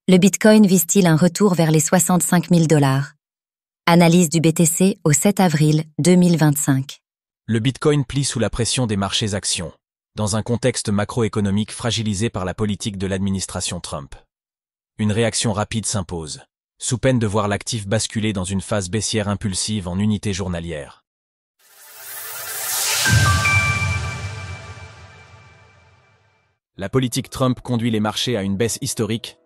Le Bitcoin vise-t-il un retour vers les 65 000 $? Analyse du BTC au 7 avril 2025. Le Bitcoin plie sous la pression des marchés actions, dans un contexte macroéconomique fragilisé par la politique de l'administration Trump. Une réaction rapide s'impose, sous peine de voir l'actif basculer dans une phase baissière impulsive en unité journalière. La politique Trump conduit les marchés à une baisse historique.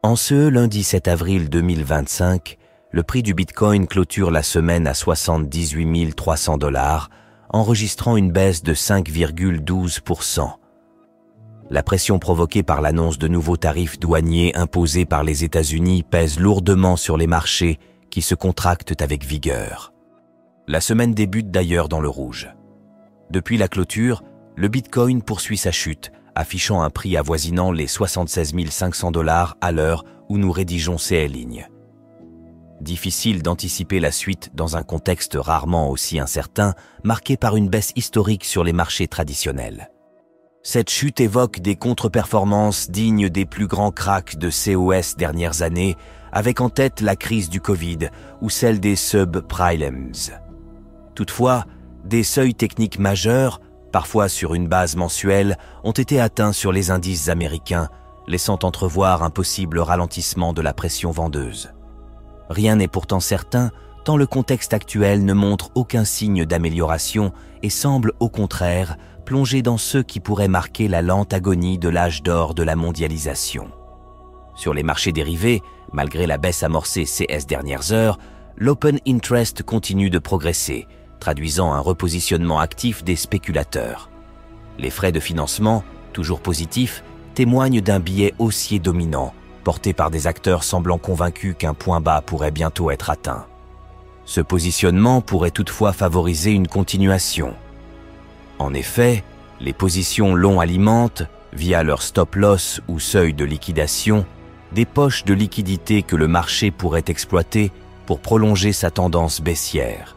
En ce lundi 7 avril 2025, le prix du Bitcoin clôture la semaine à 78 300 $, enregistrant une baisse de 5,12%. La pression provoquée par l'annonce de nouveaux tarifs douaniers imposés par les États-Unis pèse lourdement sur les marchés qui se contractent avec vigueur. La semaine débute d'ailleurs dans le rouge. Depuis la clôture, le Bitcoin poursuit sa chute, affichant un prix avoisinant les 76 500 $ à l'heure où nous rédigeons ces lignes. Difficile d'anticiper la suite dans un contexte rarement aussi incertain, marqué par une baisse historique sur les marchés traditionnels. Cette chute évoque des contre-performances dignes des plus grands cracks de COS dernières années, avec en tête la crise du Covid ou celle des subprimes. Toutefois, des seuils techniques majeurs, parfois sur une base mensuelle, ont été atteints sur les indices américains, laissant entrevoir un possible ralentissement de la pression vendeuse. Rien n'est pourtant certain, tant le contexte actuel ne montre aucun signe d'amélioration et semble au contraire plonger dans ceux qui pourraient marquer la lente agonie de l'âge d'or de la mondialisation. Sur les marchés dérivés, malgré la baisse amorcée ces dernières heures, l'open interest continue de progresser, traduisant un repositionnement actif des spéculateurs. Les frais de financement, toujours positifs, témoignent d'un biais haussier dominant, porté par des acteurs semblant convaincus qu'un point bas pourrait bientôt être atteint. Ce positionnement pourrait toutefois favoriser une continuation. En effet, les positions long alimentent, via leur stop-loss ou seuil de liquidation, des poches de liquidité que le marché pourrait exploiter pour prolonger sa tendance baissière.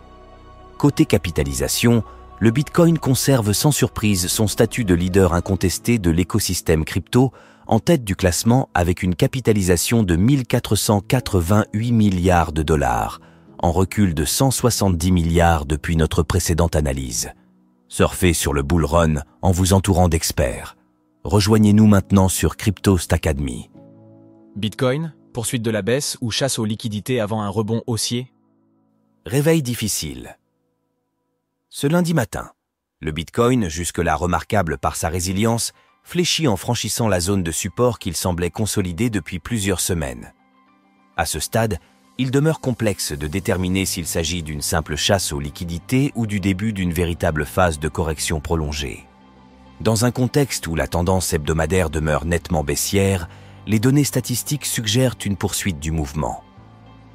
Côté capitalisation, le Bitcoin conserve sans surprise son statut de leader incontesté de l'écosystème crypto, en tête du classement avec une capitalisation de 1 488 milliards de $, en recul de 170 milliards depuis notre précédente analyse. Surfez sur le bull run en vous entourant d'experts. Rejoignez-nous maintenant sur Cryptost Academy. Bitcoin, poursuite de la baisse ou chasse aux liquidités avant un rebond haussier? Réveil difficile. Ce lundi matin, le Bitcoin, jusque-là remarquable par sa résilience, fléchit en franchissant la zone de support qu'il semblait consolider depuis plusieurs semaines. À ce stade, il demeure complexe de déterminer s'il s'agit d'une simple chasse aux liquidités ou du début d'une véritable phase de correction prolongée. Dans un contexte où la tendance hebdomadaire demeure nettement baissière, les données statistiques suggèrent une poursuite du mouvement.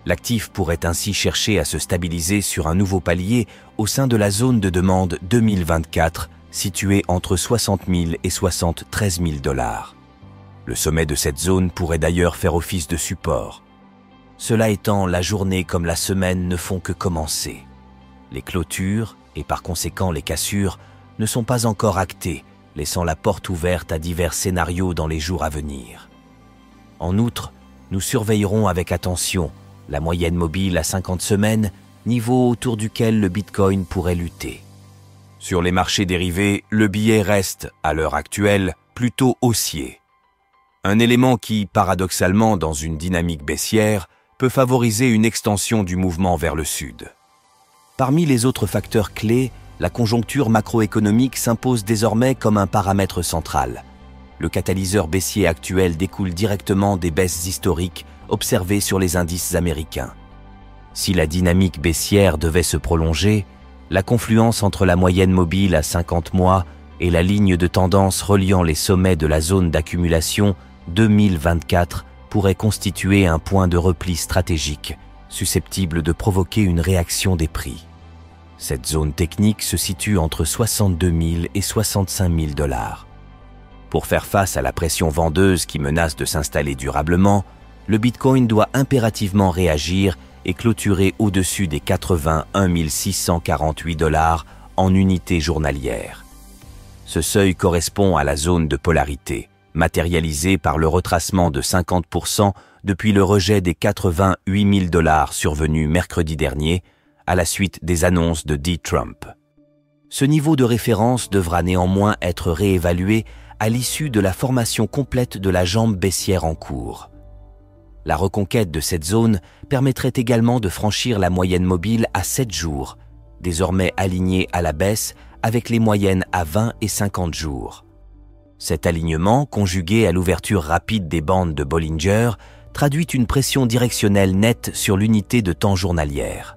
L'actif pourrait ainsi chercher à se stabiliser sur un nouveau palier au sein de la zone de demande 2024, située entre 60 000 et 73 000 $. Le sommet de cette zone pourrait d'ailleurs faire office de support. Cela étant, la journée comme la semaine ne font que commencer. Les clôtures, et par conséquent les cassures, ne sont pas encore actées, laissant la porte ouverte à divers scénarios dans les jours à venir. En outre, nous surveillerons avec attention la moyenne mobile à 50 semaines, niveau autour duquel le Bitcoin pourrait lutter. Sur les marchés dérivés, le billet reste, à l'heure actuelle, plutôt haussier. Un élément qui, paradoxalement, dans une dynamique baissière, peut favoriser une extension du mouvement vers le sud. Parmi les autres facteurs clés, la conjoncture macroéconomique s'impose désormais comme un paramètre central. Le catalyseur baissier actuel découle directement des baisses historiques observées sur les indices américains. Si la dynamique baissière devait se prolonger, la confluence entre la moyenne mobile à 50 mois et la ligne de tendance reliant les sommets de la zone d'accumulation 2024 pourrait constituer un point de repli stratégique, susceptible de provoquer une réaction des prix. Cette zone technique se situe entre 62 000 et 65 000 $. Pour faire face à la pression vendeuse qui menace de s'installer durablement, le Bitcoin doit impérativement réagir et clôturer au-dessus des 81 648 $ en unité journalière. Ce seuil correspond à la zone de polarité, matérialisée par le retracement de 50% depuis le rejet des 88 000 $ survenu mercredi dernier à la suite des annonces de D. Trump. Ce niveau de référence devra néanmoins être réévalué à l'issue de la formation complète de la jambe baissière en cours. La reconquête de cette zone permettrait également de franchir la moyenne mobile à 7 jours, désormais alignée à la baisse avec les moyennes à 20 et 50 jours. Cet alignement, conjugué à l'ouverture rapide des bandes de Bollinger, traduit une pression directionnelle nette sur l'unité de temps journalière.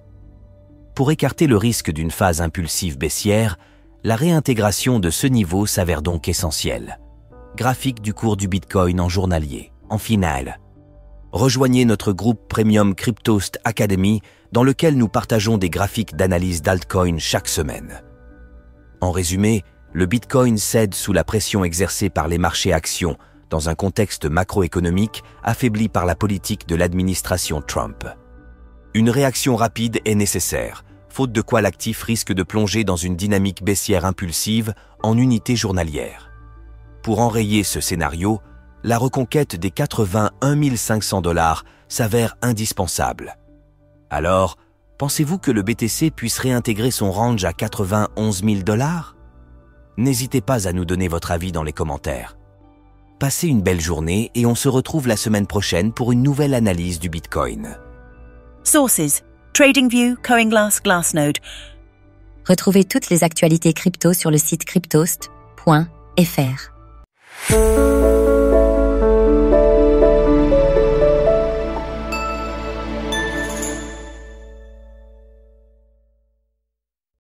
Pour écarter le risque d'une phase impulsive baissière, la réintégration de ce niveau s'avère donc essentielle. Graphique du cours du Bitcoin en journalier, en finale. Rejoignez notre groupe Premium Cryptost Academy dans lequel nous partageons des graphiques d'analyse d'altcoin chaque semaine. En résumé, le Bitcoin cède sous la pression exercée par les marchés actions dans un contexte macroéconomique affaibli par la politique de l'administration Trump. Une réaction rapide est nécessaire, faute de quoi l'actif risque de plonger dans une dynamique baissière impulsive en unité journalière. Pour enrayer ce scénario, la reconquête des 81 500 $ s'avère indispensable. Alors, pensez-vous que le BTC puisse réintégrer son range à 91 000 $? N'hésitez pas à nous donner votre avis dans les commentaires. Passez une belle journée et on se retrouve la semaine prochaine pour une nouvelle analyse du Bitcoin. Sources: TradingView, CoinGlass, Glassnode. Retrouvez toutes les actualités crypto sur le site cryptost.fr.